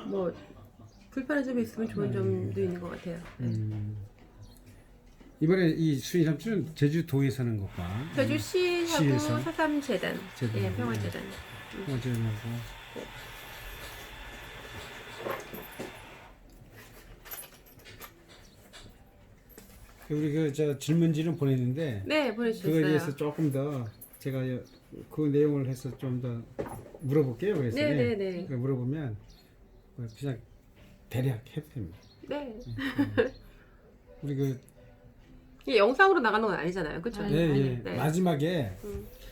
뭐 불편한 점이 있으면 좋은 점도 있는 것 같아요. 이번에 이 수인 삼촌은 제주도에 사는 것과 제주시하고 시에서? 사삼재단, 재단. 예, 평화재단. 어제하고 우리 그 저 질문지는 보냈는데 네, 그거에 보내주셨어요. 대해서 조금 더 제가 그 내용을 해서 좀 더 물어볼게요. 그래서 네네네. 물어보면 그냥 대략 해도 됩니다. 네. 우리 그 이게 영상으로 나가는 건 아니잖아요, 그렇죠? 아니, 예, 아니. 예. 네. 마지막에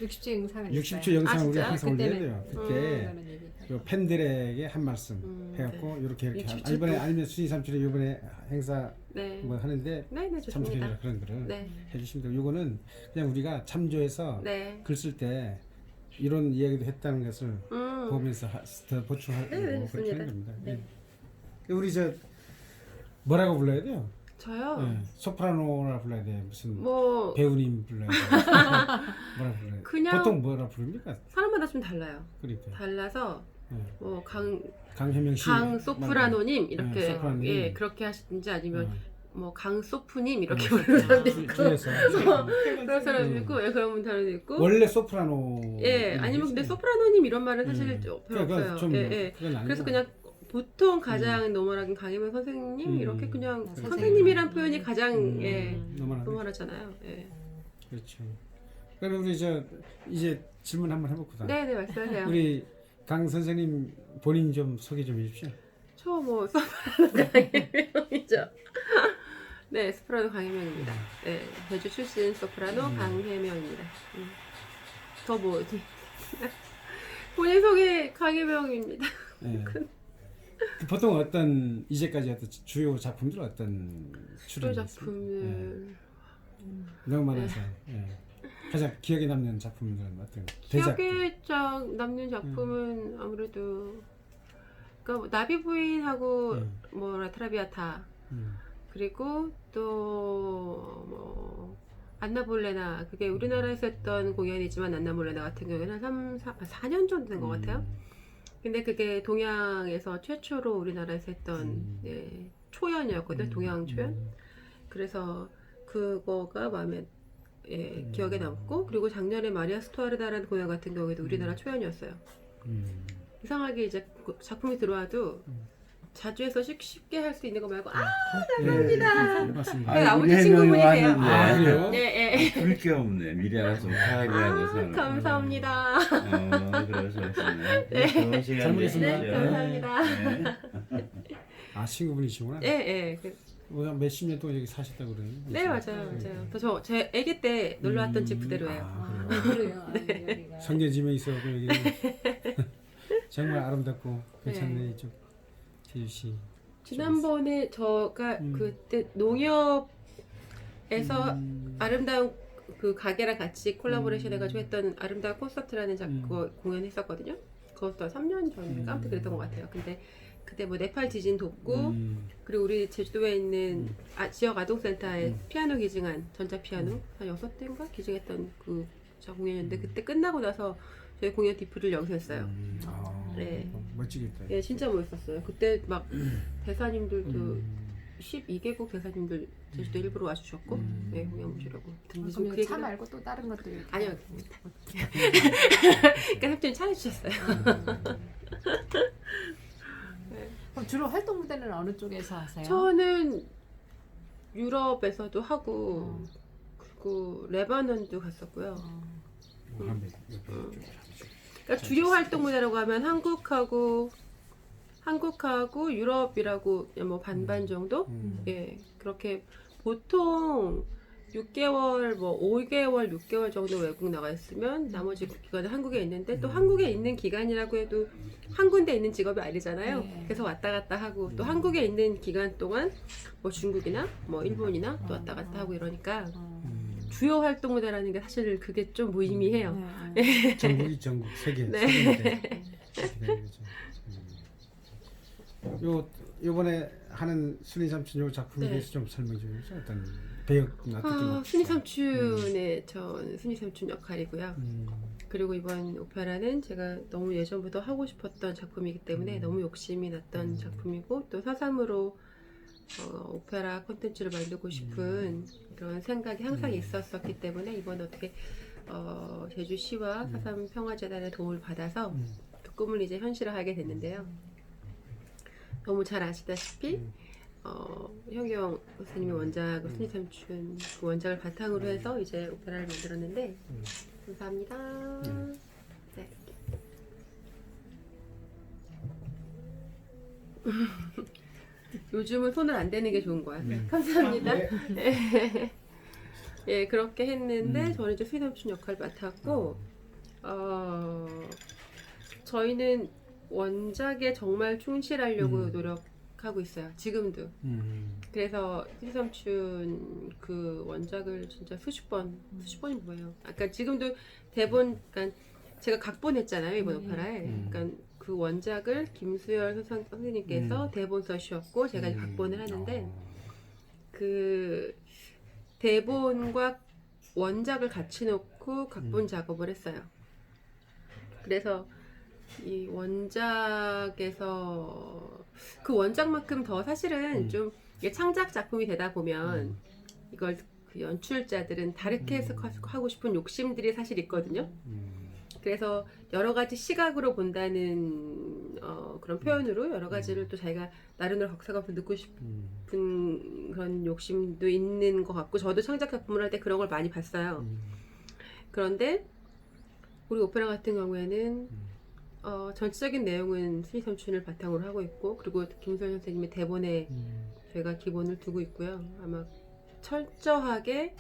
60초 영상을 60초 영상을 우리 진짜요? 항상 올려야 그때는- 돼요. 그때 그거는 얘기. 그 팬들에게 한 말씀 해갖고 이렇게 60초 이번에 또. 아니면 수인 삼촌이 이번에 행사 네. 뭐 하는데 네, 네, 좋습니다. 참석해라 그런 거를 네. 해주시면 되고 요거는 그냥 우리가 참조해서 네. 글 쓸 때 이런 이야기도 했다는 것을 보면서 더 보충하고 네, 네, 그렇게 좋습니다. 하는 겁니다. 네. 예. 우리 저 뭐라고 불러야 돼요? 저요? 예. 소프라노라 불러야 돼 무슨 뭐 배우님 불러야 돼 뭐라 불러야 돼? 그냥- 보통 뭐라 부릅니까? 사람마다 좀 달라요. 그러니까 달라서 예. 뭐 강혜명 씨 강 소프라노님 이렇게 네, 소프라노님. 예 그렇게 하시든지 아니면 뭐 강 소프님 이렇게 네. 부르는 사람도 있고 중에서 그런 사람도 있고 예 그런 사람도 있고 원래 소프라노 예 아니면 근데 소프라노님 이런 말은 사실 별로 그러니까 없어요. 좀 예, 예. 그건 아니고. 그래서 그냥 보통 가장 노멀하긴 강혜명 선생님 이렇게 그냥 선생님. 선생님이란 표현이 가장 예 노멀하게. 노멀하잖아요. 예. 그렇죠. 그럼 우리 저 이제 질문 한번 해볼까? 네네 말씀하세요. 우리 강 선생님 본인 좀 소개 좀 해주십시오. 저 뭐 소프라노 강혜명이죠. 네 소프라노 강혜명입니다. 네 제주 출신 소프라노 강혜명입니다. 더 뭐 본인 소개 강혜명입니다. 예. 보통 어떤 이제까지 어떤 주요 작품들 어떤 주요 출연했어요? 작품을 너무 많아서 예. 가장 기억에 남는 작품들은 어떤 대작? 기억에 남는 작품은 아무래도 그러니까 뭐 나비 부인하고 뭐 라트라비아타 그리고 또 뭐 안나볼레나 그게 우리나라에서 했던 공연이지만 안나볼레나 같은 경우에는 한 4년 정도 된 것 같아요. 근데 그게 동양에서 최초로 우리나라에서 했던 예, 초연이었거든요. 동양 초연. 그래서 그거가 마음에 예, 기억에 남고 그리고 작년에 마리아 스투아르다라는 공연 같은 경우에도 우리나라 초연이었어요. 이상하게 이제 그 작품이 들어와도 자주 해서 쉽게 할 수 있는 거 말고 감사합니다. 네, 맞습니다. 네, 아버지 우리 친구분이세요. 해명이 왔는데. 그래요? 네, 예. 볼 게 없네. 미래라서 못하게 하고서. 감사합니다. 그러셨네. 네. 좋은 시간 잘 먹겠습니다. 네, 되시죠. 감사합니다. 네. 아 친구분이시구나. 예, 예. 몇십 년 동안 여기 사셨다고 그러요? 네, 맞아요, 맞아요. 제 아기 때 놀러 왔던 집 그대로예요. 아, 아, 그래요. 아, 여기가. 성계지명이 있어갖고 여기 정말 아름답고 괜찮네 이쪽 제주시. 지난번에 저가 그때 농협에서 아름다운 그 가게랑 같이 콜라보레이션 해가지고 했던 아름다운 콘서트라는 공연했었거든요. 그것도 3년 전인가 아무튼 그랬던 것 같아요. 근데 그때 뭐 네팔 지진 돕고 그리고 우리 제주도에 있는 지역 아동센터에 피아노 기증한 전자 피아노 한 6대인가 기증했던 그 공연이었는데 그때 끝나고 나서 저희 공연 디프를 여기서 했어요. 네. 멋지겠다. 예, 진짜 멋있었어요. 그때 막 대사님들도 12개국 대사님들 제주도 일부러 와주셨고 예, 공연 보시려고. 그럼 그 차 얘기는- 말고 또 다른 것도 이렇게. 아니요. 그러니까 삼촌이 차려주셨어요. 그럼 주로 활동 무대는 어느 쪽에서 하세요? 저는 유럽에서도 하고 그리고 레바논도 갔었고요. 그러니까 주요 활동 무대라고 하면 한국하고 유럽이라고 뭐 반반 정도? 예, 그렇게 보통 6개월, 뭐 5개월, 6개월 정도 외국 나가 있으면 나머지 기간은 한국에 있는데 또 한국에 있는 기간이라고 해도 한 군데 있는 직업이 아니잖아요. 네. 그래서 왔다 갔다 하고 또 한국에 있는 기간 동안 뭐 중국이나 뭐 일본이나 또 왔다 갔다 하고 이러니까 주요 활동 무대라는 게 사실 그게 좀 무의미해요. 전국이 전국 세계. 네. 세계인데. 요 이번에 하는 순이 삼촌 요 작품에 네. 대해서 좀 설명 좀 해주세요. 어떤 배역나 느낌. 순이 삼촌의 전 순이 삼촌 역할이고요. 그리고 이번 오페라는 제가 너무 예전부터 하고 싶었던 작품이기 때문에 너무 욕심이 났던 작품이고 또 사삼으로 오페라 콘텐츠를 만들고 싶은 그런 생각이 항상 있었었기 때문에 이번 어떻게 제주시와 사삼 평화재단의 도움을 받아서 그 꿈을 이제 현실화하게 됐는데요. 너무 잘 아시다시피 현경 선생님의 원작 순이 삼촌 그 원작을 바탕으로 해서 이제 오페라를 만들었는데 감사합니다. 네. 요즘은 손을 안 대는 게 좋은 거야. 감사합니다. 네. 예, 그렇게 했는데 저는 이제 순이 삼촌 역할을 맡았고 저희는 원작에 정말 충실하려고 노력하고 있어요. 지금도. 그래서 순이 삼촌 그 원작을 진짜 수십 번이 뭐예요? 아까 지금도 대본, 그러니까 제가 각본했잖아요 이번 오페라에. 그러니까 그 원작을 김수열 선생님께서 대본 써주셨고 제가 각본을 하는데 그 대본과 원작을 같이 놓고 각본 작업을 했어요. 그래서 이 원작에서 그 원작만큼 더 사실은 좀 이게 창작 작품이 되다 보면 이걸 그 연출자들은 다르게 해석하고 싶은 욕심들이 사실 있거든요. 그래서 여러 가지 시각으로 본다는 그런 표현으로 여러 가지를 또 자기가 나름대로 각색하면서 넣고 싶은 그런 욕심도 있는 것 같고 저도 창작 작품을 할 때 그런 걸 많이 봤어요. 그런데 우리 오페라 같은 경우에는 전체적인 내용은 순이 삼촌을 바탕으로 하고 있고 그리고 김수현 선생님의 대본에 저희가 기본을 두고 있고요. 아마 철저하게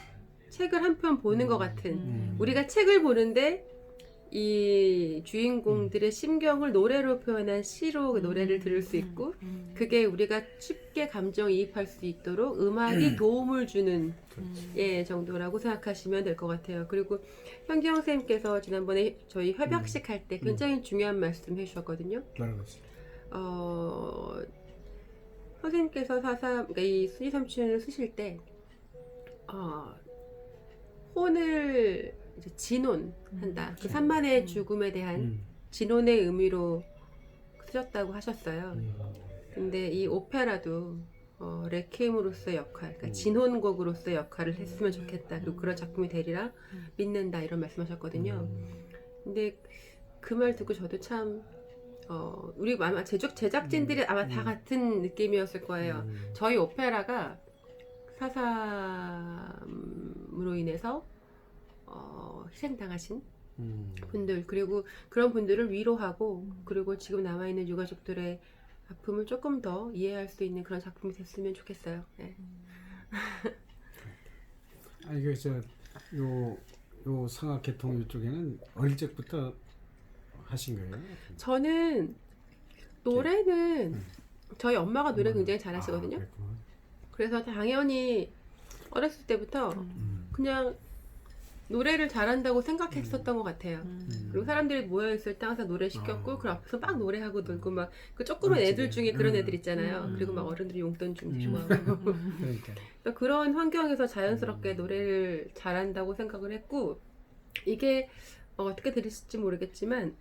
책을 한 편 보는 것 같은 우리가 책을 보는데 이 주인공들의 심경을 노래로 표현한 시로 그 노래를 들을 수 있고 그게 우리가 쉽게 감정이입할 수 있도록 음악이 도움을 주는 예, 정도라고 생각하시면 될 것 같아요. 그리고 현기영 선생님께서 지난번에 저희 협약식 할 때 굉장히 중요한 말씀 해주셨거든요. 뭐라고 했어요? 선생님께서 그러니까 이 순이 삼촌을 쓰실 때 혼을 이제 진혼한다. 그 산만의 죽음에 대한 진혼의 의미로 쓰셨다고 하셨어요. 근데 이 오페라도 레퀴엠으로서의 역할, 그러니까 진혼곡으로서의 역할을 했으면 좋겠다. 그리고 그런 작품이 되리라 믿는다 이런 말씀하셨거든요. 근데 그 말 듣고 저도 참 우리 아마 제작진들이 아마 다 같은 느낌이었을 거예요. 저희 오페라가 사삼으로 인해서 희생당하신 분들 그리고 그런 분들을 위로하고 그리고 지금 남아있는 유가족들의 아픔을 조금 더 이해할 수 있는 그런 작품이 됐으면 좋겠어요. 네. 아니 그래서 요 성악 계통 이쪽에는 어릴 적부터 하신 거예요? 저는 노래는 저희 엄마가 노래 굉장히 잘하시거든요. 그랬구나. 그래서 당연히 어렸을 때부터 그냥 노래를 잘한다고 생각했었던 것 같아요. 그리고 사람들이 모여있을 때 항상 노래 시켰고 그 앞에서 막 노래하고 놀고 막 그 조그만 애들 중에 그런 애들 있잖아요. 그리고 막 어른들이 용돈 주고 좋아하고 그러니까. 그런 환경에서 자연스럽게 노래를 잘한다고 생각을 했고 이게 어떻게 들으실지 모르겠지만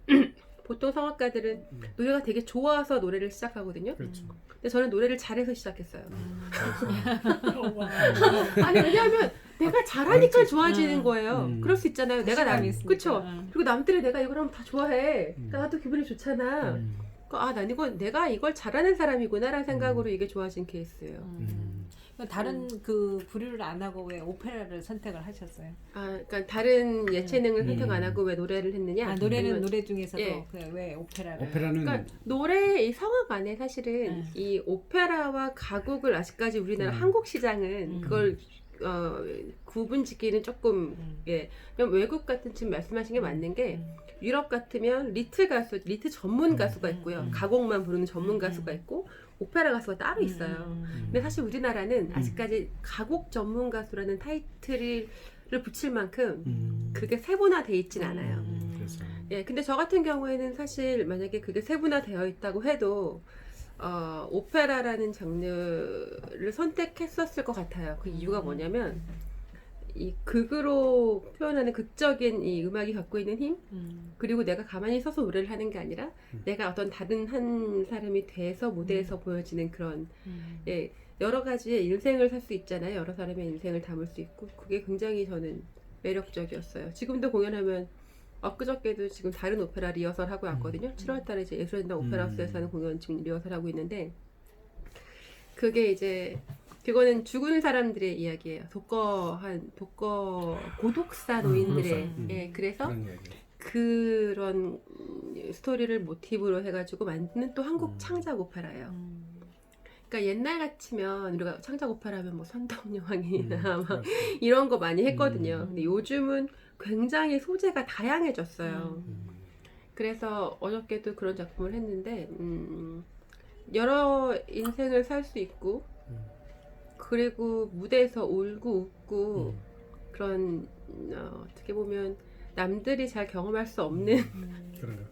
보통 성악가들은 노래가 되게 좋아서 노래를 시작하거든요. 그렇죠. 근데 저는 노래를 잘해서 시작했어요. 아니 왜냐하면 내가 잘하니까 좋아지는 거예요. 그럴 수 있잖아요. 내가 그쵸? 그리고 남들이 내가 이걸 하면 다 좋아해. 그러니까 나도 기분이 좋잖아. 난 내가 이걸 잘하는 사람이구나라는 생각으로 이게 좋아진 케이스예요. 다른 그 부류를 안 하고 왜 오페라를 선택을 하셨어요? 그러니까 다른 예체능을 선택 안 하고 왜 노래를 했느냐? 노래는 노래 중에서도 예. 왜 오페라를? 오페라는 그러니까 노래 이 성악 안에 사실은 이 오페라와 가곡을 아직까지 우리나라 한국 시장은 그걸 구분짓기는 조금 예. 외국 같은 지금 말씀하신 게 맞는 게 유럽 같으면 리트 전문 가수가 있고요. 가곡만 부르는 전문 가수가 있고 오페라 가수가 따로 있어요. 근데 사실 우리나라는 아직까지 가곡 전문 가수라는 타이틀을 붙일 만큼 그게 세분화돼 있진 않아요. 그래서 예, 근데 저 같은 경우에는 사실 만약에 그게 세분화되어 있다고 해도 오페라라는 장르를 선택했었을 것 같아요. 그 이유가 뭐냐면 이 극으로 표현하는 극적인 이 음악이 갖고 있는 힘, 그리고 내가 가만히 서서 노래를 하는 게 아니라 내가 어떤 다른 한 사람이 돼서 무대에서 보여지는 그런 예, 여러 가지의 인생을 살 수 있잖아요. 여러 사람의 인생을 담을 수 있고 그게 굉장히 저는 매력적이었어요. 지금도 공연하면 엊그저께도 지금 다른 오페라 리허설 하고 왔거든요. 7월달에 이제 예술전당 오페라하우스에서 하는 공연 지금 리허설 하고 있는데 그게 이제 그거는 죽은 사람들의 이야기예요. 독거 고독사 노인들의 예, 그래서 그런 이야기. 그런 스토리를 모티브로 해가지고 만드는 또 한국 창작 오페라예요. 그러니까 옛날 같으면 우리가 창작 오페라 하면 뭐 선덕여왕이나 막 이런 거 많이 했거든요. 근데 요즘은 굉장히 소재가 다양해졌어요. 그래서 어저께도 그런 작품을 했는데 여러 인생을 살 수 있고 그리고 무대에서 울고 웃고 그런 어떻게 보면 남들이 잘 경험할 수 없는 그런 거.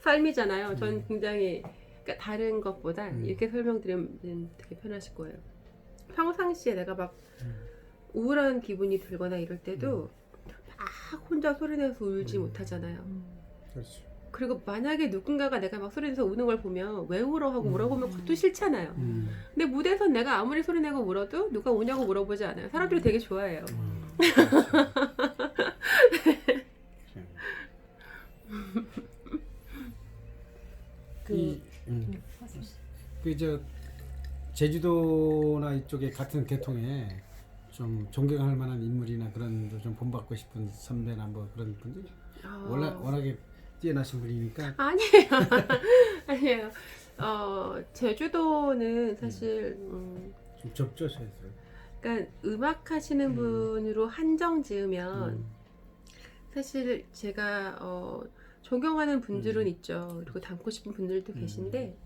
삶이잖아요. 전 굉장히 그러니까 다른 것보다 이렇게 설명드리면 되게 편하실 거예요. 평상시에 내가 막 우울한 기분이 들거나 이럴 때도 막 혼자 소리내서 울지 못하잖아요. 그렇죠. 그리고 만약에 누군가가 내가 막 소리내서 우는 걸 보면 왜 울어 하고 물어보면 그것도 싫잖아요. 근데 무대에서 내가 아무리 소리내고 울어도 누가 우냐고 물어보지 않아요. 사람들이 되게 좋아해요. 그저 제주도나 이쪽에 같은 계통에 좀 존경할 만한 인물이나 그런 거 좀 본받고 싶은 선배나 뭐 그런 분들 워낙에 뛰어나신 분이니까. 아니에요. 아니에요. 제주도는 사실 좀 적조셔서. 그러니까 음악 하시는 분으로 한정 지으면 사실 제가 존경하는 분들은 있죠. 그리고 닮고 싶은 분들도 계신데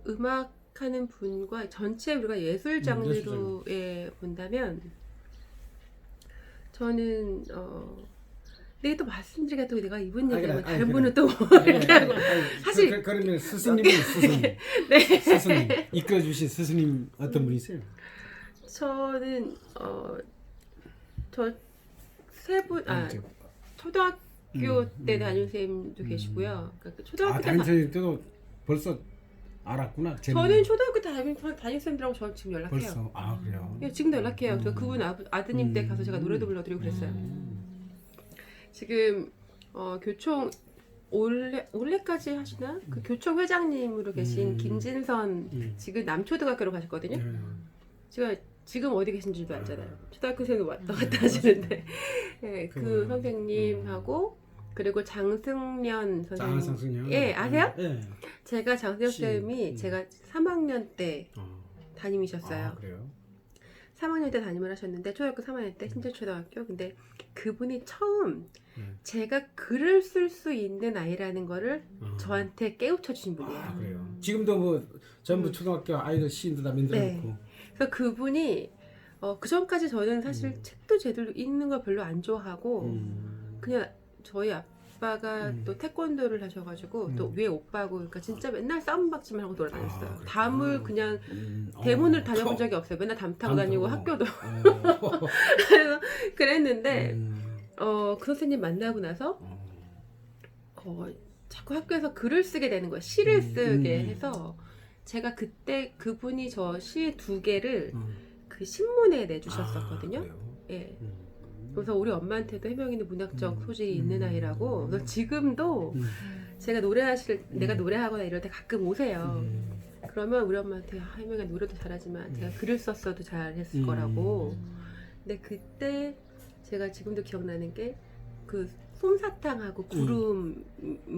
음악 하는 분과 전체 우리가 예술 장르로 본다면 저는 내가 또 말씀드리기가 또 내가 이분 얘기하면 다른 그래. 분은 또 얘기하고 사실 그러면 스승님은 스승님. 네. 스승님 이끌어 주신 스승님 어떤 분이세요? 저는 저 세 분 초등학교 때 담임선생님도 계시고요. 그러니까 초등학교 때 담임선생님 때도 벌써 알았구나. 저는 초등학교 때 담임선생님들하고 저 지금 연락해요. 벌써 그래요. 예, 지금도 연락해요. 저 그분 아드님 때 가서 제가 노래도 불러드리고 그랬어요. 지금 교총 올해까지 하시나? 그 교총 회장님으로 계신 김진선 지금 남초등학교로 가셨거든요. 제가 지금 어디 계신지도 알잖아요. 초등학교 생도 왔다 갔다 하시는데 네, 그 선생님하고 그리고 장승련 선생님. 장승련. 예, 아세요? 네. 제가 장승련 쌤이 제가 3학년 때 담임이셨어요. 그래요? 3학년 때 담임을 하셨는데 초등학교 3학년 때 신재초등학교. 근데 그분이 처음 제가 글을 쓸 수 있는 아이라는 거를 저한테 깨우쳐 주신 분이에요. 그래요. 지금도 뭐 전부 초등학교 아이들 시인도 다 만들어 놓고. 네. 그래서 그분이 그 전까지 저는 사실 책도 제대로 읽는 걸 별로 안 좋아하고 그냥 저희 아빠가 또 태권도를 하셔가지고 또 위에 오빠고 그러니까 진짜 맨날 싸움박질만 하고 돌아다녔어요. 담을 그냥 대문을 다녀본 적이 없어요. 맨날 담 타고 다니고 학교도 그래서 그랬는데 그 선생님 만나고 나서 자꾸 학교에서 글을 쓰게 되는 거예요. 시를 쓰게 해서 제가 그때 그분이 저 시 2개를 그 신문에 내주셨었거든요. 예. 그래서 우리 엄마한테도 해명이는 문학적 소질이 있는 아이라고. 그래서 지금도 제가 내가 노래하거나 이럴 때 가끔 오세요. 그러면 우리 엄마한테 해명이 노래도 잘하지만 제가 글을 썼어도 잘했을 거라고. 근데 그때 제가 지금도 기억나는 게 그 솜사탕하고 구름을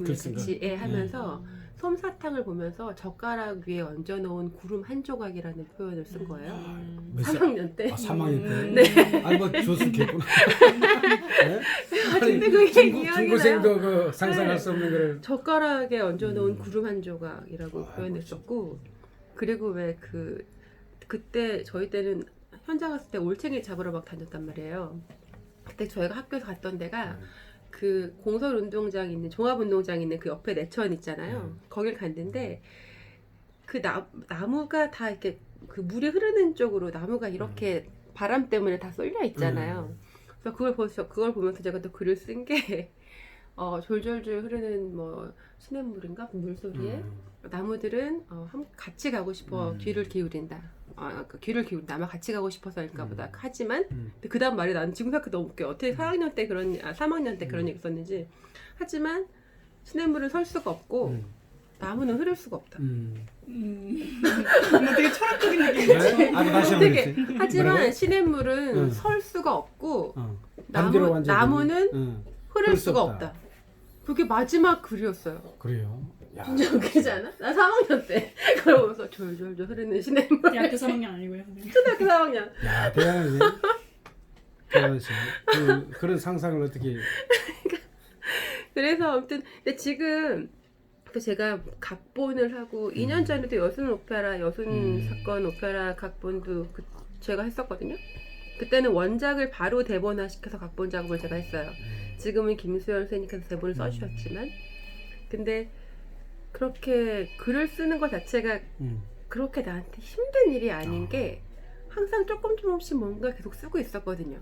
같이 하면서 솜사탕을 보면서 젓가락 위에 얹어놓은 구름 한 조각이라는 표현을 쓴 거예요. 3학년 때. 3학년 때? 네. 아니 뭐 조숙했구나. 네? 근데 그게 기억이 중고생도 그 상상할 수 없는 거를 젓가락에 얹어놓은 구름 한 조각이라고 표현했었고 그리고 왜 그때 저희 때는 현장 갔을 때 올챙이 잡으러 막 다녔단 말이에요. 그때 저희가 학교에서 갔던 데가 그 공설운동장 있는 종합운동장 있는 그 옆에 내천 있잖아요. 거길 갔는데 그 나무가 다 이렇게 그 물이 흐르는 쪽으로 나무가 이렇게 바람 때문에 다 쏠려 있잖아요. 그래서 그걸 보면서 제가 또 글을 쓴 게 졸졸졸 흐르는 뭐 시냇물인가 물소리에 나무들은 같이 가고 싶어 귀를 기울인다. 귀를 기울인다. 아마 같이 가고 싶어서일까 보다. 하지만 그 다음 말이 나는 지금 생각해 너무 웃겨. 어떻게 4학년 때 3학년 때 그런 얘기 썼는지. 하지만 시냇물은 설 수가 없고 나무는 흐를 수가 없다. 되게 철학적인 느낌이지. 네? 아니 다시 한번 되게 해주세요. 하지만 시냇물은 응. 설 수가 없고 반대로 완전히. 나무는 흐를 수가 없다. 그게 마지막 글이었어요. 그래요. 야. 진짜 웃기지 않아? 나 3학년 때 그걸 보면서 졸졸졸 흐르는 시냇물. 대학교 3학년 아니고요, 선생님. 초등학교 4학년. 야 대단하네. 대단하시. 그런 상상을 어떻게? 그래서 아무튼 근데 지금 또 제가 각본을 하고 2년 전에도 여순 사건 오페라 각본도 제가 했었거든요. 그때는 원작을 바로 대본화 시켜서 각본 작업을 제가 했어요. 지금은 김수열 선생님께서 대본을 써주셨지만 근데 그렇게 글을 쓰는 것 자체가 그렇게 나한테 힘든 일이 아닌 게 항상 조금씩 뭔가 계속 쓰고 있었거든요.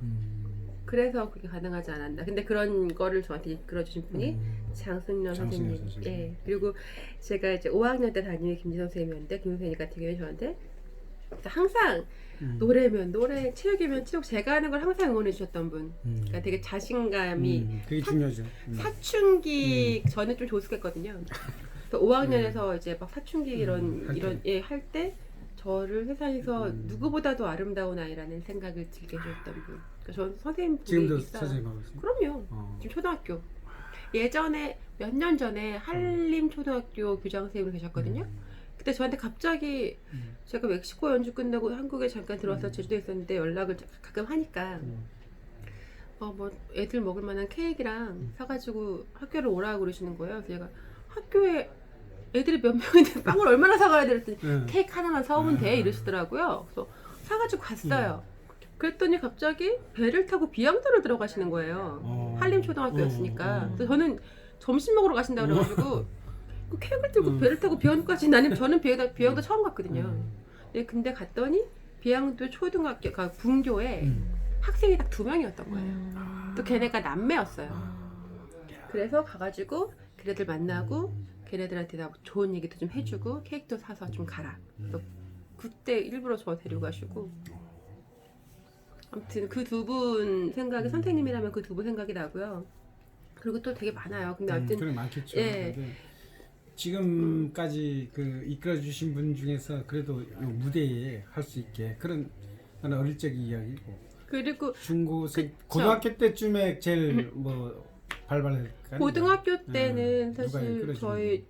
그래서 그게 가능하지 않았나. 근데 그런 거를 저한테 이끌어주신 분이 장승련 선생님. 예. 그리고 제가 이제 5학년 때 담임이 김진선 선생님이었는데 김 선생님 같은 경우에 저한테 항상 노래면 노래, 체육이면 체육, 제가 하는 걸 항상 응원해 주셨던 분. 그러니까 되게 자신감이 그게 중요하죠. 사춘기 저는 좀 조숙했거든요. 그래서 5학년에서 이제 막 사춘기 이런 할 때 저를 세상에서 누구보다도 아름다운 아이라는 생각을 들게 해줬던 분. 그러니까 저는 선생님 지금도 보기 있어요. 선생님하고 그럼요. 지금 초등학교. 예전에 몇 년 전에 한림 초등학교 교장 선생님이 계셨거든요. 그때 저한테 갑자기 제가 멕시코 연주 끝나고 한국에 잠깐 들어와서 제주도에 있었는데 연락을 가끔 하니까 뭐 애들 먹을 만한 케이크랑 사가지고 학교를 오라고 그러시는 거예요. 그래서 제가 학교에 애들이 몇 명인데 빵을 얼마나 사가야 되랬더니 케이크 하나만 사오면 돼 이러시더라고요. 그래서 사가지고 갔어요. 그랬더니 갑자기 배를 타고 비양도를 들어가시는 거예요. 한림 초등학교였으니까. 그래서 저는 점심 먹으러 가신다 그래가지고 그 케이크를 들고 배를 타고 비양도까지 저는 비양도 처음 갔거든요. 근데 갔더니 비양도 초등학교 그러니까 분교에 학생이 딱 2명이었던 거예요. 또 걔네가 남매였어요. 그래서 가가지고 걔네들 만나고 걔네들한테 나 좋은 얘기도 좀 해주고 케이크도 사서 좀 가라. 또 그때 일부러 저 데리고 가시고 아무튼 그 두 분 생각이 선생님이라면 그 두 분 생각이 나고요. 그리고 또 되게 많아요. 근데 아무튼 그래 많겠죠. 예. 근데 지금까지 그 이끌어 주신 분 중에서 그래도 요 무대에 할 수 있게 그런 하나 어릴 적 이야기고 그리고 중고생 고등학교 때쯤에 제일 뭐 발발할까? 고등학교 때는 누가 사실 이끌어주는 저희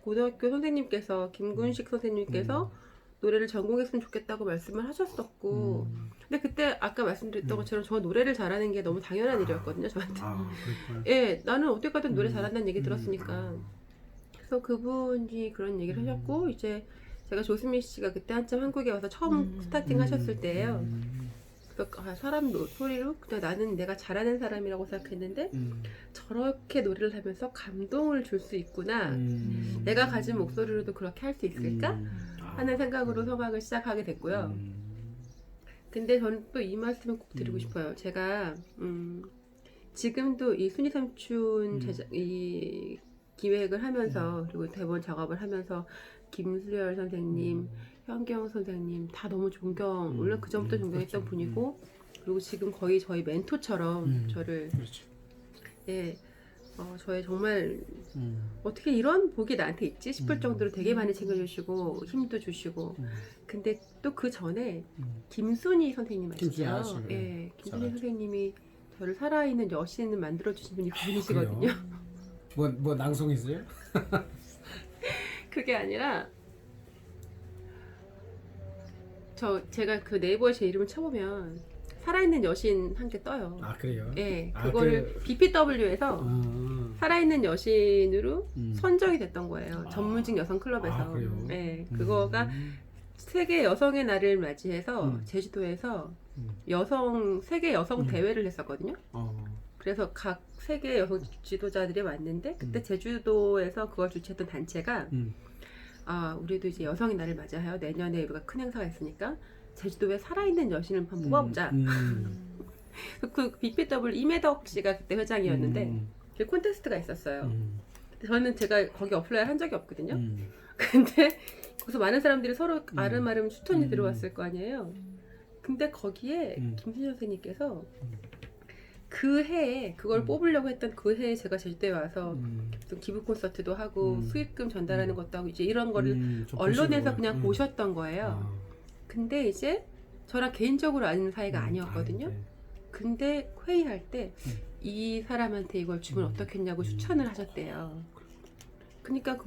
고등학교 선생님께서 김군식 선생님께서 노래를 전공했으면 좋겠다고 말씀을 하셨었고 근데 그때 아까 말씀드렸던 것처럼 저 노래를 잘하는 게 너무 당연한 일이었거든요 저한테. 그렇구나. 예, 나는 어디 가든 노래 잘한다는 얘기 들었으니까. 그래서 그분이 그런 얘기를 하셨고 이제 제가 조수미 씨가 그때 한참 한국에 와서 처음 스타팅 하셨을 때예요. 그래서 사람 소리로 그냥 나는 내가 잘하는 사람이라고 생각했는데 저렇게 노래를 하면서 감동을 줄 수 있구나. 내가 가진 목소리로도 그렇게 할 수 있을까? 하는 생각으로 성악을 시작하게 됐고요. 근데 저는 또 이 말씀을 꼭 드리고 싶어요. 제가 지금도 이 순이 삼촌 이 기획을 하면서 그리고 대본 작업을 하면서 김수열 선생님, 현경 선생님 다 너무 물론 그 전부터 존경했던 분이고 그리고 지금 거의 저희 멘토처럼 저를 그렇죠. 예, 저의 정말 어떻게 이런 복이 나한테 있지 싶을 정도로 되게 많이 챙겨주시고 힘도 주시고 근데 또 그 전에 김순희 선생님 아시죠? 예, 김순희 선생님이 저를 살아있는 여신을 만들어주신 분이 그분이시거든요. 뭐 낭송했어요? 그게 아니라 제가 그 네이버에 제 이름을 쳐보면 살아있는 여신 한 개 떠요. 아 그래요? 예, 그거를 BPW에서 살아있는 여신으로 선정이 됐던 거예요. 전문직 여성 클럽에서. 그래요? 예, 그거가 세계 여성의 날을 맞이해서 제주도에서 세계 여성 대회를 했었거든요. 그래서 각 세계 여성 지도자들이 왔는데 그때 제주도에서 그걸 주최했던 단체가 우리도 이제 여성의 날을 맞아요. 내년에 우리가 큰 행사가 있으니까 제주도에 살아있는 여신을 한번 뽑아보자. 그 BPW 이매덕 씨가 그때 회장이었는데 그 콘테스트가 있었어요. 제가 거기 어플라이 한 적이 없거든요. 근데 거기서 많은 사람들이 서로 아름아름 추천이 들어왔을 거 아니에요. 근데 거기에 김신영 선생님께서 그 해에 그걸 뽑으려고 했던 그 해에 제가 제주도에 와서 좀 기부 콘서트도 하고 수익금 전달하는 것도 하고 이제 이런 거를 언론에서 그냥 보셨던 거예요. 근데 이제 저랑 개인적으로 아는 사이가 아니었거든요. 근데 회의할 때 이 사람한테 이걸 주면 어떻겠냐고 추천을 하셨대요. 그러니까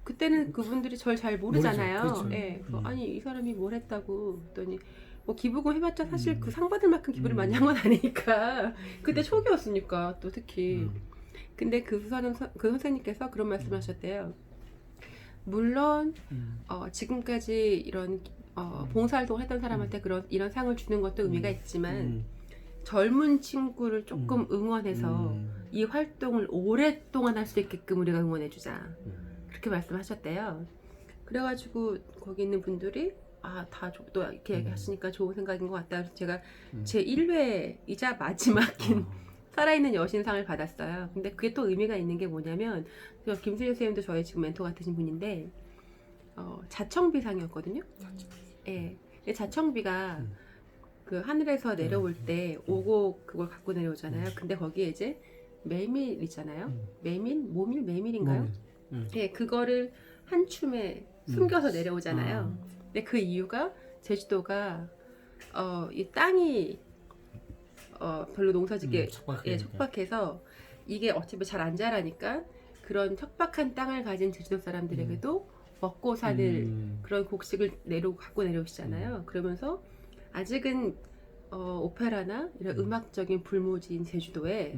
그때는 그분들이 절 잘 모르잖아요. 그렇죠. 예. 그래서 아니 이 사람이 뭘 했다고 했더니 뭐 기부금 해봤자 사실 그 상 받을 만큼 기부를 많이 한 건 아니니까 그때 초기였으니까 또 특히 근데 그 선생님께서 그런 말씀하셨대요. 물론 지금까지 이런 봉사활동을 했던 사람한테 이런 상을 주는 것도 의미가 있지만 젊은 친구를 조금 응원해서 이 활동을 오랫동안 할 수 있게끔 우리가 응원해주자 그렇게 말씀하셨대요. 그래가지고 거기 있는 분들이 다 또 이렇게 얘기하시니까 좋은 생각인 것 같다. 그래서 제가 제 1회이자 마지막인 살아있는 여신상을 받았어요. 근데 그게 또 의미가 있는 게 뭐냐면 김수희 선생님도 저희 지금 멘토 같으신 분인데 자청비상이었거든요. 예. 자청비가 그 하늘에서 내려올 때 오고 그걸 갖고 내려오잖아요. 근데 거기에 이제 메밀이잖아요. 메밀인가요? 예, 그거를 한 춤에 숨겨서 내려오잖아요. 근데 그 이유가 제주도가 이 땅이 별로 농사짓기 척박해서 이게 어차피 잘 안 자라니까 그런 척박한 땅을 가진 제주도 사람들에게도 먹고 사는 그런 곡식을 갖고 내려오시잖아요. 그러면서 아직은 오페라나 이런 음악적인 불모지인 제주도에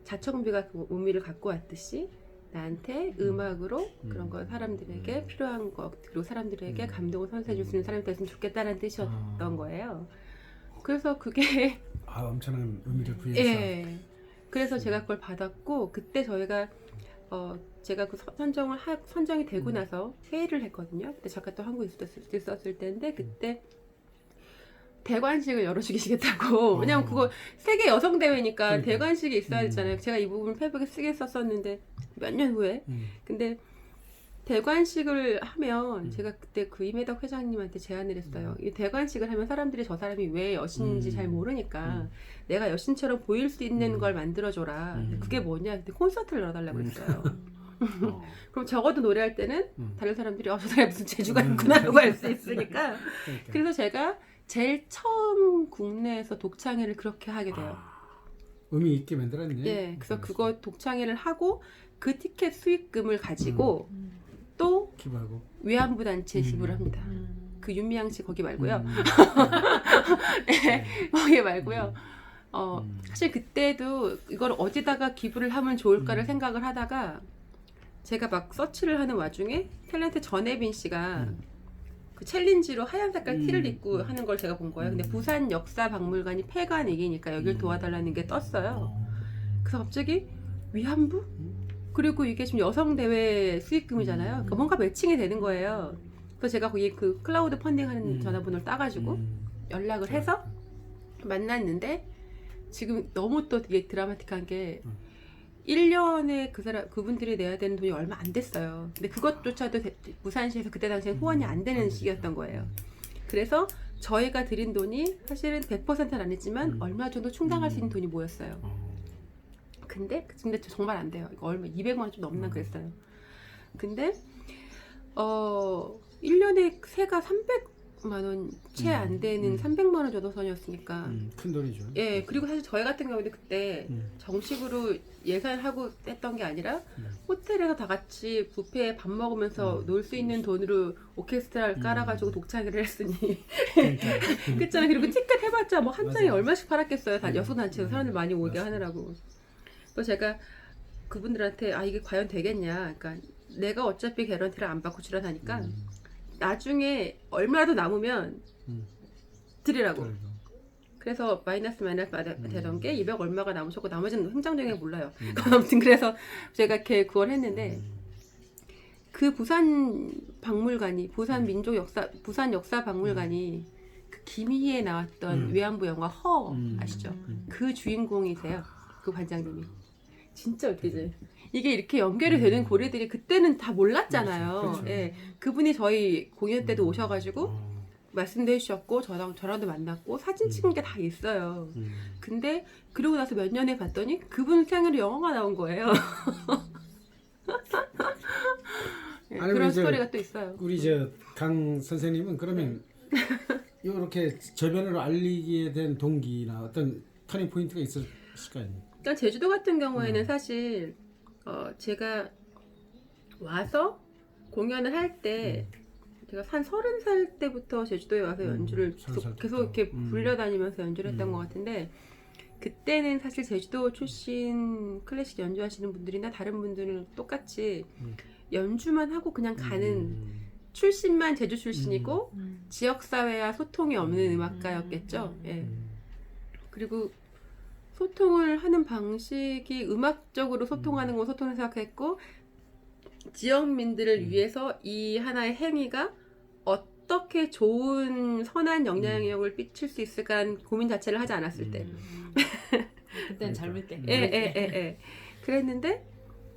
자청비가 그 의미를 갖고 왔듯이 나한테 음악으로 그런 거 사람들에게 필요한 것 그리고 사람들에게 감동을 선사해 줄 수 있는 사람이 됐으면 좋겠다는 뜻이었던 거예요. 그래서 그게 엄청난 의미를 부여해서 예. 그래서 제가 그걸 받았고 그때 제가 그 선정이 되고 나서 회의를 했거든요. 그때 잠깐 또 한국에 있었을 때인데 그때 대관식을 열어주시겠다고. 왜냐면 그거 세계 여성 대회니까 대관식이 있어야 되잖아요. 제가 이 부분 페북에 쓰게 썼었는데 몇 년 후에. 근데 대관식을 하면 제가 그때 그 이매덕 회장님한테 제안을 했어요. 이 대관식을 하면 사람들이 저 사람이 왜 여신인지 잘 모르니까 내가 여신처럼 보일 수 있는 걸 만들어줘라. 그게 뭐냐? 근데 콘서트를 열어달라고 했어요. 그럼 적어도 노래할 때는 다른 사람들이 저 사람이 무슨 재주가 있구나 라고 할 수 있으니까. 그래서 제가 제일 처음 국내에서 독창회를 그렇게 하게 돼요. 의미 있게 만들었네. 예, 그래서 그거 독창회를 하고 그 티켓 수익금을 가지고 또 기부하고 위안부 단체에 기부를 합니다. 그 윤미향 씨 거기 말고요. 네, 거기 말고요. 사실 그때도 이걸 어디다가 기부를 하면 좋을까를 생각을 하다가 제가 막 서치를 하는 와중에 탤런트 전혜빈 씨가 그 챌린지로 하얀 색깔 티를 입고 하는 걸 제가 본 거예요. 근데 부산 역사박물관이 폐관이기니까 여길 도와달라는 게 떴어요. 그래서 갑자기 위안부? 그리고 이게 지금 여성 대회 수익금이잖아요. 그러니까 뭔가 매칭이 되는 거예요. 그래서 제가 거기 그 클라우드 펀딩하는 전화번호를 따가지고 연락을 해서 만났는데 지금 너무 또 되게 드라마틱한 게 1년에 그분들이 내야 되는 돈이 얼마 안 됐어요. 근데 그것조차도 부산시에서 그때 당시에 후원이 안 되는 시기였던 거예요. 그래서 저희가 드린 돈이 사실은 100%는 아니지만 얼마 정도 충당할 수 있는 돈이 모였어요. 근데 정말 안 돼요. 이거 얼마 200만 원 좀 넘나 그랬어요. 근데 1년에 세가 300만 원 채 안 되는 300만 원 정도 선이었으니까 큰 돈이죠. 예, 그리고 사실 저희 같은 경우는 그때 정식으로 예산을 하고 했던 게 아니라 호텔에서 다 같이 뷔페에 밥 먹으면서 놀 수 있는 돈으로 오케스트라를 깔아가지고 독창회를 했으니 그렇잖아요. 그리고 티켓 해봤자 뭐 한 장에 얼마씩 팔았겠어요. 다 여섯 단체에서 사람들 많이 오게 하느라고. 그래서 제가 그분들한테 이게 과연 되겠냐. 그러니까 내가 어차피 개런티를 안 받고 출연하니까 나중에 얼마라도 남으면 드리라고. 그래서 마이너스 되던 게 200 얼마가 남으셨고 나머지는 행정적인 게 몰라요. 아무튼 그래서 제가 이렇게 그걸 했는데 그 부산 박물관이 부산 역사 박물관이 그 김희애에 나왔던 외환부 영화 허 아시죠? 그 주인공이세요. 그 관장님이. 진짜 웃기지? 이게 이렇게 연결이 되는 고리들이 그때는 다 몰랐잖아요. 그렇죠. 예. 그분이 저희 공연 때도 오셔가지고 말씀도 해주셨고 저랑도 만났고 사진 찍은 게 다 있어요. 근데 그러고 나서 몇 년에 봤더니 그분 생으로 영화가 나온 거예요. 예, 아니, 그런 이제 스토리가 또 있어요. 우리 저 강 선생님은 그러면 이렇게 저변으로 알리게 된 동기나 어떤 터닝 포인트가 있었을까요? 그러니까 제주도 같은 경우에는 사실 제가 와서 공연을 할 때 제가 한 30살 때부터 제주도에 와서 연주를 30살 계속 이렇게 불려다니면서 연주를 했던 것 같은데 그때는 사실 제주도 출신 클래식 연주하시는 분들이나 다른 분들은 똑같이 연주만 하고 그냥 가는 출신만 제주 출신이고 지역사회와 소통이 없는 음악가였겠죠. 예. 그리고 소통을 하는 방식이 음악적으로 소통하는 건 소통을 생각했고 지역민들을 위해서 이 하나의 행위가 어떻게 좋은 선한 영향력을 끼칠 수 있을까 하는 고민 자체를 하지 않았을 때. 그때는 젊을 때. 예. 그랬는데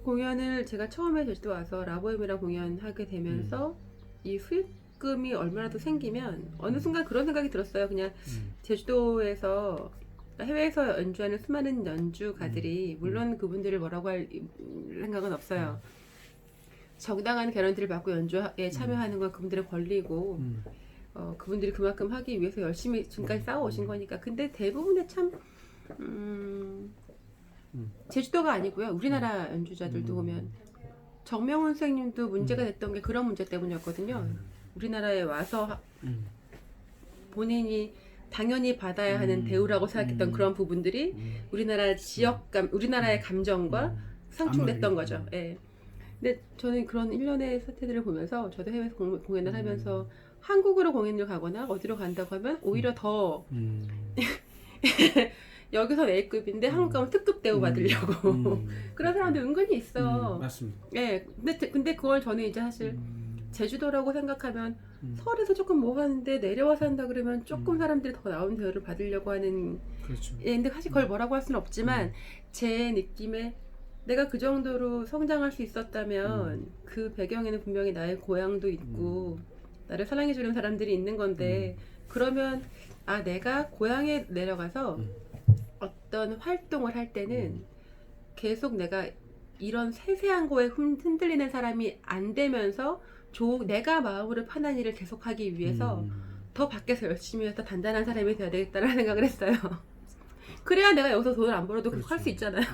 공연을 제가 처음에 제주도 와서 라보엠이랑 공연하게 되면서 이 수익금이 얼마라도 생기면 어느 순간 그런 생각이 들었어요. 그냥 제주도에서 해외에서 연주하는 수많은 연주가들이 물론 그분들을 뭐라고 할 생각은 없어요. 정당한 개런티를 받고 연주에 참여하는 건 그분들의 권리고 그분들이 그만큼 하기 위해서 열심히 지금까지 싸워오신 거니까. 근데 대부분의 참 제주도가 아니고요. 우리나라 연주자들도 보면 정명훈 선생님도 문제가 됐던 게 그런 문제 때문이었거든요. 우리나라에 와서 본인이 당연히 받아야 하는 대우라고 생각했던 그런 부분들이 우리나라 지역감, 우리나라의 감정과 상충됐던 거죠. 예. 근데 저는 그런 일련의 사태들을 보면서 저도 해외에서 공연을 하면서 한국으로 공연을 가거나 어디로 간다고 하면 오히려 더 여기서 A급인데 한국 가면 특급 대우 받으려고 그런 사람들 은근히 있어. 맞습니다. 예. 근데 그걸 저는 이제 사실 제주도라고 생각하면 서울에서 조금 뭐 하는데 내려와서 한다 그러면 조금 사람들이 더 나은 대우를 받으려고 하는. 그렇죠. 예, 근데 사실 그걸 뭐라고 할 수는 없지만 제 느낌에 내가 그 정도로 성장할 수 있었다면 그 배경에는 분명히 나의 고향도 있고 나를 사랑해주는 사람들이 있는 건데 그러면 내가 고향에 내려가서 어떤 활동을 할 때는 계속 내가 이런 세세한 거에 흔들리는 사람이 안 되면서 내가 마음으로 편한 일을 계속하기 위해서 더 밖에서 열심히 해서 단단한 사람이 돼야 되겠다는 생각을 했어요. 그래야 내가 여기서 돈을 안 벌어도 계속 할 수 있잖아요.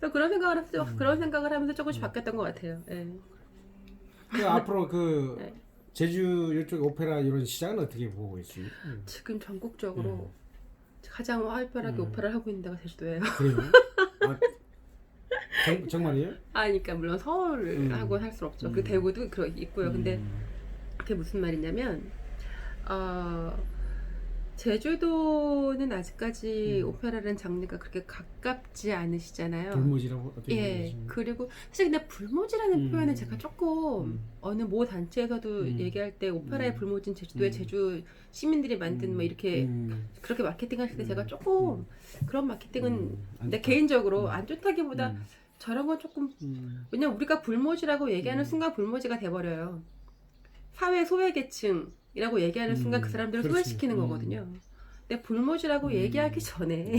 그래서 그런 생각을 하면서 조금씩 바뀌었던 것 같아요. 예. 그 앞으로 그 네. 제주 이쪽 오페라 이런 시장은 어떻게 보고 있습니까? 지금 전국적으로 가장 활발하게 오페라를 하고 있는 데가 제주도예요. 그래요? 정말이에요? 그러니까 물론 서울하고 할 수 없죠. 그 대구도 있고요. 근데 그게 무슨 말이냐면 제주도는 아직까지 오페라라는 장르가 그렇게 가깝지 않으시잖아요. 불모지라고 어떻게 예. 보시면. 그리고 사실 근데 불모지라는 표현은 제가 조금 어느 모 단체에서도 얘기할 때 오페라의 불모지는 제주도의 제주 시민들이 만든 뭐 이렇게 그렇게 마케팅하실 때 제가 조금 그런 마케팅은 내 개인적으로 안 좋다기보다 저런 건 조금 왜냐면 우리가 불모지라고 얘기하는 순간 불모지가 돼버려요. 사회 소외계층이라고 얘기하는 순간 그 사람들을 그렇지. 소외시키는 거거든요. 근데 불모지라고 얘기하기 전에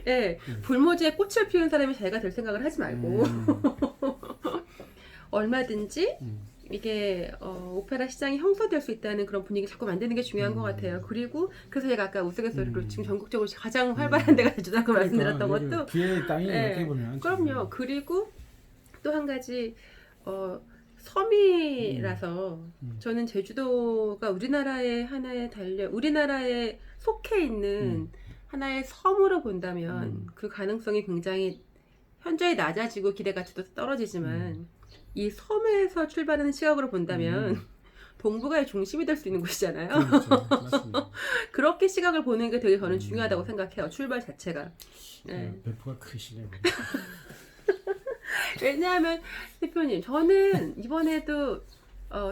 예, 불모지에 꽃을 피운 사람이 자기가 될 생각을 하지 말고 얼마든지 이게 오페라 시장이 형성될 수 있다는 그런 분위기 자꾸 만드는 게 중요한 것 같아요. 그리고 그래서 제가 아까 우스갯소리로 지금 전국적으로 가장 활발한 데가 제주다고 말씀드렸던 것도 기회의 땅이 예, 어떻게 보면 그럼요. 그리고 또 한 가지 섬이라서 저는 제주도가 우리나라의 하나의 우리나라에 속해 있는 하나의 섬으로 본다면 그 가능성이 굉장히 현저히 낮아지고 기대 가치도 떨어지지만 이 섬에서 출발하는 시각으로 본다면 동북아의 중심이 될 수 있는 곳이잖아요. 그렇죠. 맞습니다. 그렇게 시각을 보는 게 되게 저는 중요하다고 생각해요. 출발 자체가. 네. 배포가 크시네요. 왜냐하면 대표님 저는 이번에도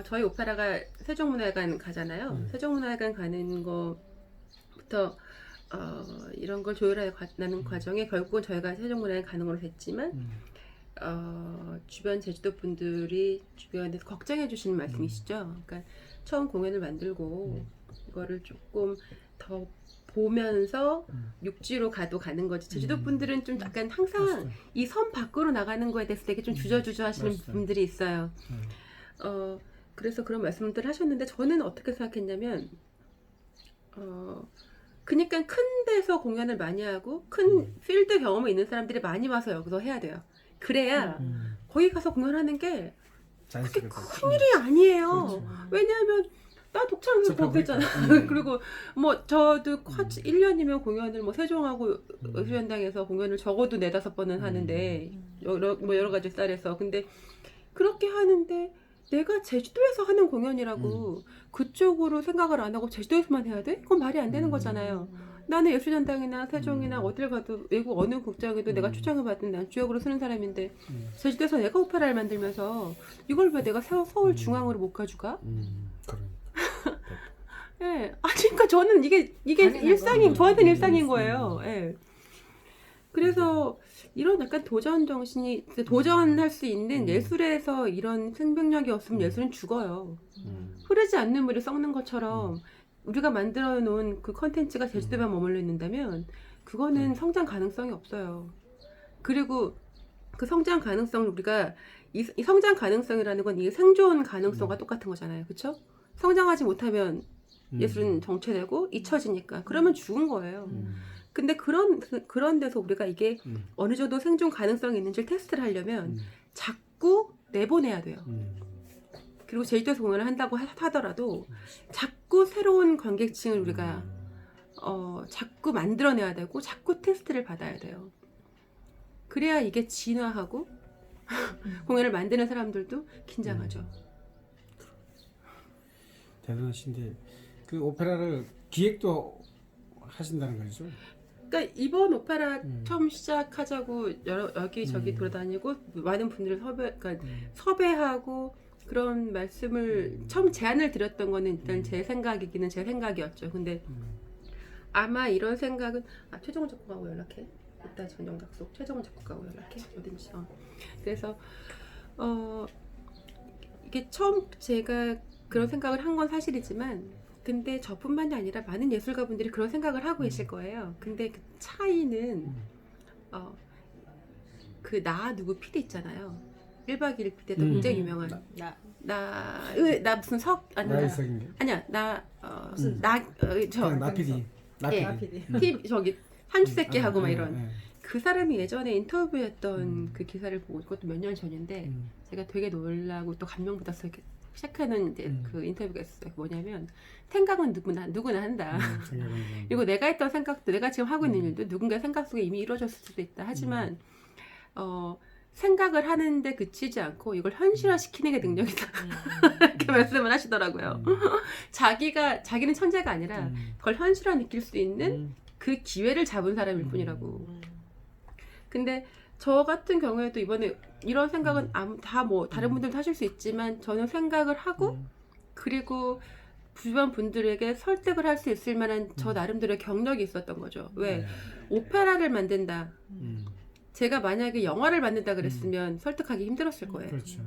저희 오페라가 세종문화회관 가잖아요. 세종문화회관 가는 거부터 이런 걸 조율해 나는 과정에 결국은 저희가 세종문화회관 가는 걸로 됐지만 주변 제주도 분들이 주변에서 걱정해 주시는 말씀이시죠. 그러니까 처음 공연을 만들고 이거를 조금 더 보면서 육지로 가는 거지. 제주도 분들은 좀 약간 항상 이 섬 밖으로 나가는 거에 대해서 되게 좀 주저주저 하시는 맞아요. 분들이 있어요. 그래서 그런 말씀들 하셨는데 저는 어떻게 생각했냐면 그러니까 큰 데서 공연을 많이 하고 큰 필드 경험이 있는 사람들이 많이 와서 여기서 해야 돼요. 그래야 거기 가서 공연하는 게 그렇게 큰 일이 아니에요. 그렇죠. 왜냐하면 나 독창에서 접하고 보겠잖아. 그리고 뭐 저도 1년이면 공연을 뭐 세종하고 의수연당에서 공연을 적어도 4-5번은 하는데 여러 가지 쌀에서 근데 그렇게 하는데 내가 제주도에서 하는 공연이라고 그쪽으로 생각을 안 하고 제주도에서만 해야 돼? 그건 말이 안 되는 거잖아요. 나는 예술전당이나 세종이나 어딜 가도 외국 어느 국장에도 내가 초청을 받은 난 주역으로 쓰는 사람인데 제주도에서 내가 오페라를 만들면서 이걸 왜 내가 서울 중앙으로 못 가져가? 그러니까. 예. 그러니까 저는 이게 일상인 저한테는 일상인 거예요. 예. 그래서 이런 약간 도전 정신이 도전할 수 있는 예술에서 이런 생명력이 없으면 예술은 죽어요. 흐르지 않는 물이 썩는 것처럼 우리가 만들어 놓은 그 컨텐츠가 제주도에만 머물러 있는다면 그거는 성장 가능성이 없어요. 그리고 그 성장 가능성을 우리가 이 성장 가능성이라는 건 이 생존 가능성과 똑같은 거잖아요. 그렇죠? 성장하지 못하면 예술은 정체되고 잊혀지니까 그러면 죽은 거예요. 근데 그런 데서 우리가 이게 어느 정도 생존 가능성이 있는지를 테스트를 하려면 자꾸 내보내야 돼요. 그리고 제주도에서 공연을 한다고 하더라도 자꾸 새로운 관객층을 우리가 자꾸 만들어내야 되고 자꾸 테스트를 받아야 돼요. 그래야 이게 진화하고 공연을 만드는 사람들도 긴장하죠. 대단하신데 그 오페라를 기획도 하신다는 거죠? 그러니까 이번 오페라 처음 시작하자고 여기저기 돌아다니고 많은 분들을 섭외하고 그런 말씀을 처음 제안을 드렸던 거는 일단 제 생각이기는 제 생각이었죠. 근데 아마 이런 생각은 최정원 작곡가하고 연락해. 이따 전정 약속. 최정원 작곡가하고 연락해. 어딘지. 그래서 이게 처음 제가 그런 생각을 한 건 사실이지만 근데 저뿐만이 아니라 많은 예술가분들이 그런 생각을 하고 계실 거예요. 근데 그 차이는 그 나 누구 PD 있잖아요. 1박 2일 PD 때 굉장히 유명한 나 무슨 나이석인가? 아니야 나 나피디 저기 삼시세끼하고 막 이런 그 사람이 예전에 인터뷰했던 그 기사를 보고 그것도 몇 년 전인데 제가 되게 놀라고 또 감명받아서 이렇게 시작하는 이제 그 인터뷰가 있었어요. 뭐냐면 생각은 누구나 한다. 그리고 내가 했던 생각도 내가 지금 하고 있는 일도 누군가의 생각 속에 이미 이루어졌을 수도 있다. 하지만 생각을 하는데 그치지 않고 이걸 현실화시키는 게 능력이다. 이렇게 말씀을 하시더라고요. 자기는 천재가 아니라 그걸 현실화 느낄 수 있는 그 기회를 잡은 사람일 뿐이라고. 근데 저 같은 경우에도 이번에 이런 생각은 다 뭐 다른 분들도 하실 수 있지만 저는 생각을 하고 그리고 주변 분들에게 설득을 할 수 있을 만한 저 나름대로의 경력이 있었던 거죠. 왜? 오페라를 만든다. 제가 만약에 영화를 만든다 그랬으면 설득하기 힘들었을 거예요. 그렇죠.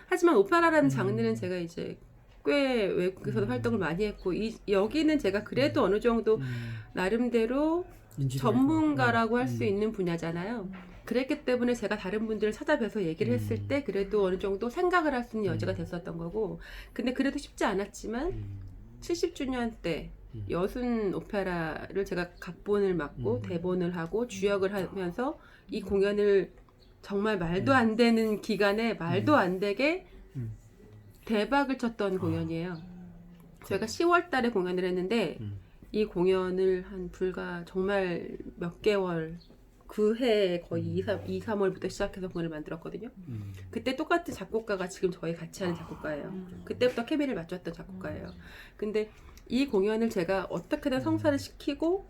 하지만 오페라라는 장르는 제가 이제 꽤 외국에서도 활동을 많이 했고 여기는 제가 그래도 어느 정도 나름대로 전문가라고 할 수 있는 분야잖아요. 그랬기 때문에 제가 다른 분들을 찾아뵈서 얘기를 했을 때 그래도 어느 정도 생각을 할 수 있는 여지가 됐었던 거고 근데 그래도 쉽지 않았지만 70주년 때 여순 오페라를 제가 각본을 맡고 대본을 하고 주역을 하면서 이 공연을 정말 말도 안 되는 기간에 말도 안 되게 대박을 쳤던 공연이에요. 저희가 10월 달에 공연을 했는데 이 공연을 한 불과 정말 몇 개월 그 해 거의 2, 3월부터 시작해서 공연을 만들었거든요. 그때 똑같은 작곡가가 지금 저희 같이 하는 작곡가예요. 그때부터 케미를 맞췄던 작곡가예요. 근데 이 공연을 제가 어떻게든 성사를 시키고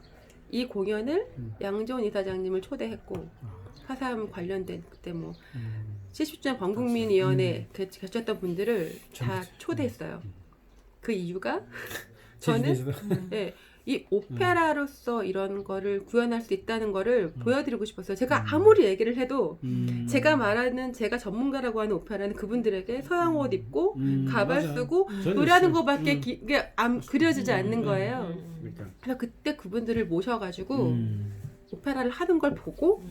이 공연을 양조은 이사장님을 초대했고 4.3 관련된 그때 뭐 70주년 광국민위원회 개최했던 분들을 다 초대했어요. 그 이유가 저는 네, 이 오페라로서 이런 거를 구현할 수 있다는 거를 보여드리고 싶었어요. 제가 아무리 얘기를 해도 제가 말하는 제가 전문가라고 하는 오페라는 그분들에게 서양 옷 입고 가발 맞아. 쓰고 저는 노래하는 있어요. 거밖에 이게 그려지지 않는 거예요. 그러니까. 그래서 그때 그분들을 모셔가지고 오페라를 하는 걸 보고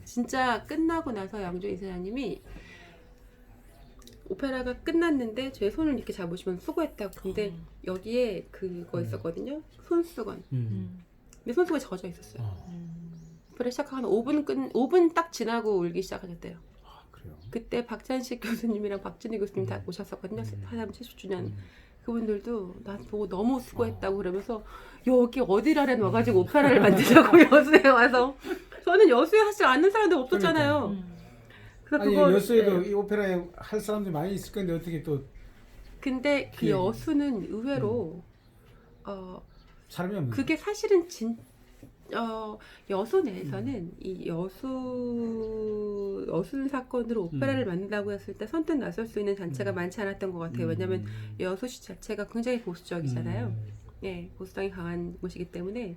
진짜 끝나고 나서 양조인 이사장님이 오페라가 끝났는데 제 손을 이렇게 잡으시면 수고했다고. 근데 여기에 그거 있었거든요. 손수건. 근데 손수건이 젖어 있었어요. 오페라 시작하고 5분 딱 지나고 울기 시작하셨대요. 아, 그래요. 그때 박찬식 교수님이랑 박진희 교수님 다 모셨었거든요. 4.3 70주년. 그분들도 나 보고 너무 수고했다고 그러면서 여기 어디라는 와가지고 오페라를 만들자고 여수에 와서. 저는 여수에 사실 아는 사람들 없었잖아요. 그래서 아니 그걸, 여수에도 네. 이 오페라에 할 사람들이 많이 있을 건데 어떻게 또 근데 그 여수는 의외로 사람이 없는 그게 사실은 여수 내에서는 이 여순 사건으로 오페라를 만든다고 했을 때 선뜻 나설 수 있는 단체가 많지 않았던 것 같아요. 왜냐하면 여수시 자체가 굉장히 보수적이잖아요. 예, 보수당이 강한 곳이기 때문에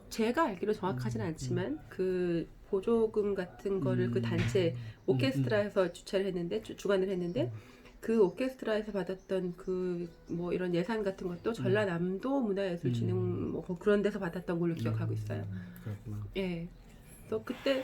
제가 알기로 정확하지는 않지만 그 보조금 같은 거를 그 단체 오케스트라에서 주최를 했는데 주관을 했는데 그 오케스트라에서 받았던 그 뭐 이런 예산 같은 것도 전라남도 문화예술진흥 뭐 그런 데서 받았던 걸로 기억하고 있어요. 그렇구나. 예. 그래서 그때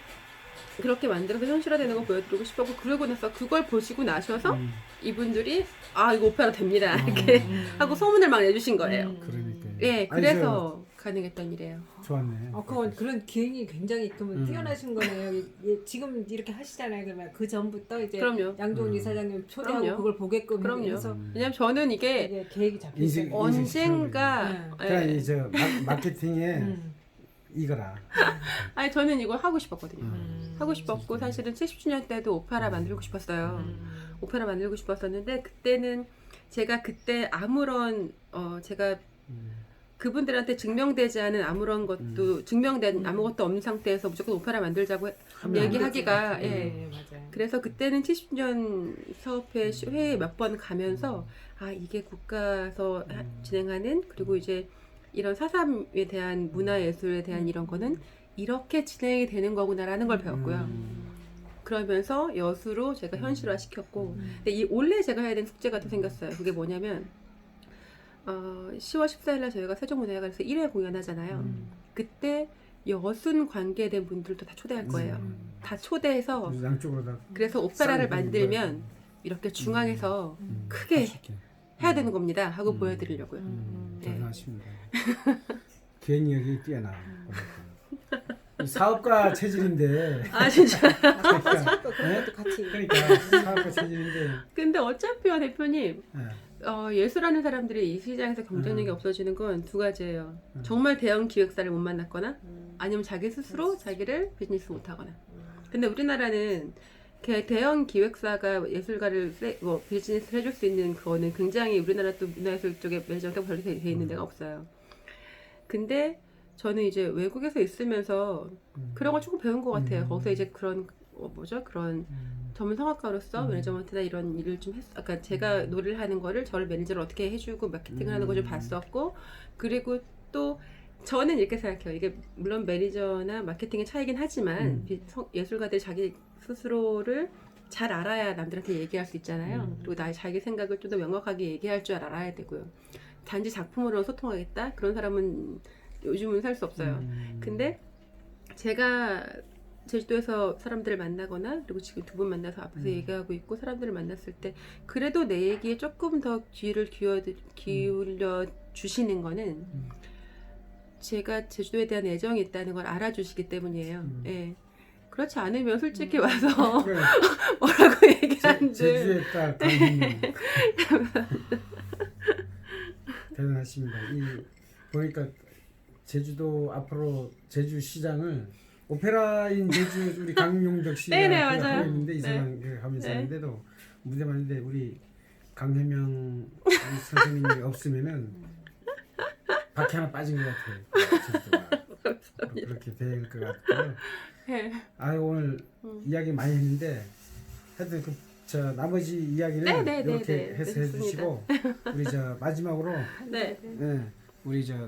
그렇게 만들어서 현실화되는 거 보여드리고 싶었고 그러고 나서 그걸 보시고 나셔서 이분들이 아 이거 오페라 됩니다 이렇게 하고 소문을 막 내주신 거예요. 그러니까. 예, 그래서 가능했던 일이에요. 좋았네. 그런 기획이 굉장히 뛰어나신 거네요. 지금 이렇게 하시잖아요. 그러면 그 전부터 이제 그럼요. 양조은 이사장님 초대하고 그럼요. 그걸 보게끔 그럼요. 해서 왜냐면 저는 이게 이게 계획이 잡혀 인생- 있어요. 언젠가 그러니까 예. 이제 마케팅에 이거라. 아니 저는 이걸 하고 싶었거든요. 하고 싶었고 사실은 70주년 때도 오페라 만들고 싶었어요. 오페라 만들고 싶었었는데 그때는 제가 그때 아무런 제가 그분들한테 증명되지 않은 아무런 것도 증명된 아무것도 없는 상태에서 무조건 오페라 만들자고 얘기하기가 예. 맞아요. 그래서 그때는 70주년 사업회 회에 몇 번 가면서 아 이게 국가에서 진행하는 그리고 이제 이런 4.3에 대한 문화예술에 대한 이런 거는 이렇게 진행이 되는 거구나라는 걸 배웠고요. 그러면서 여수로 제가 현실화 시켰고 근데 원래 제가 해야 되는 숙제가 또 생겼어요. 그게 뭐냐면 10월 14일날 저희가 세종문화회관에서 1회 공연하잖아요. 그때 여순 관계된 분들도 다 초대할 거예요. 다 초대해서 양쪽으로 다. 그래서 오페라를 쌍둥이 만들면 이렇게 중앙에서 크게 맛있게. 해야 되는 겁니다 하고 보여드리려고요. 네. 대단하십니다. 기획력이 뛰어나. 이 사업가 체질인데. 아 진짜. 그런 것도 같이. 그러니까 사업가 체질인데. 근데 어차피요 대표님 예. 예술하는 사람들이 이 시장에서 경쟁력이 없어지는 건 두 가지예요. 정말 대형 기획사를 못 만났거나 아니면 자기 스스로 자기를 비즈니스 못하거나. 근데 우리나라는 대형 기획사가 예술가를 비즈니스를 해줄 수 있는 그거는 굉장히 우리나라 또 문화예술 쪽에 매니저가 별로 돼 있는 데가 없어요. 근데 저는 이제 외국에서 있으면서 그런 걸 조금 배운 것 같아요. 거기서 이제 그런 그런 전문 성악가로서 매니저먼트나 이런 일을 좀 했어. 그러니까 제가 노래를 하는 거를 저를 매니저를 어떻게 해주고 마케팅을 하는 걸 좀 봤었고 그리고 또 저는 이렇게 생각해요. 이게 물론 매니저나 마케팅의 차이긴 하지만 예술가들이 자기 스스로를 잘 알아야 남들한테 얘기할 수 있잖아요. 그리고 자기 생각을 좀 더 명확하게 얘기할 줄 알아야 되고요. 단지 작품으로 소통하겠다? 그런 사람은 요즘은 살 수 없어요. 근데 제가 제주도에서 사람들을 만나거나 그리고 지금 두 분 만나서 앞에서 얘기하고 있고 사람들을 만났을 때 그래도 내 얘기에 조금 더 귀를 기울여 주시는 거는 제가 제주도에 대한 애정이 있다는 걸 알아주시기 때문이에요. 예. 그렇지 않으면 솔직히 와서 그래. 뭐라고 얘기하는데 제주에 딱 강훈. 대단하십니다. 보니까 제주도 앞으로 제주 시장을 오페라인 제주 우리 강용덕 씨가 네네, 그 맞아요. 하고 있는데 네. 이사장 그 하면서 네. 하는데도 무대만 하는데 우리 강혜명 우리 선생님이 없으면은 바퀴 하나 빠진 것 같아요. 제주도가. 그렇게 될 것 같고요. 네. 아 오늘 이야기 많이 했는데 하여튼 저 나머지 이야기는 네, 네, 네, 이렇게 네. 해서 네, 해주시고 우리 저 마지막으로 네. 네, 우리 저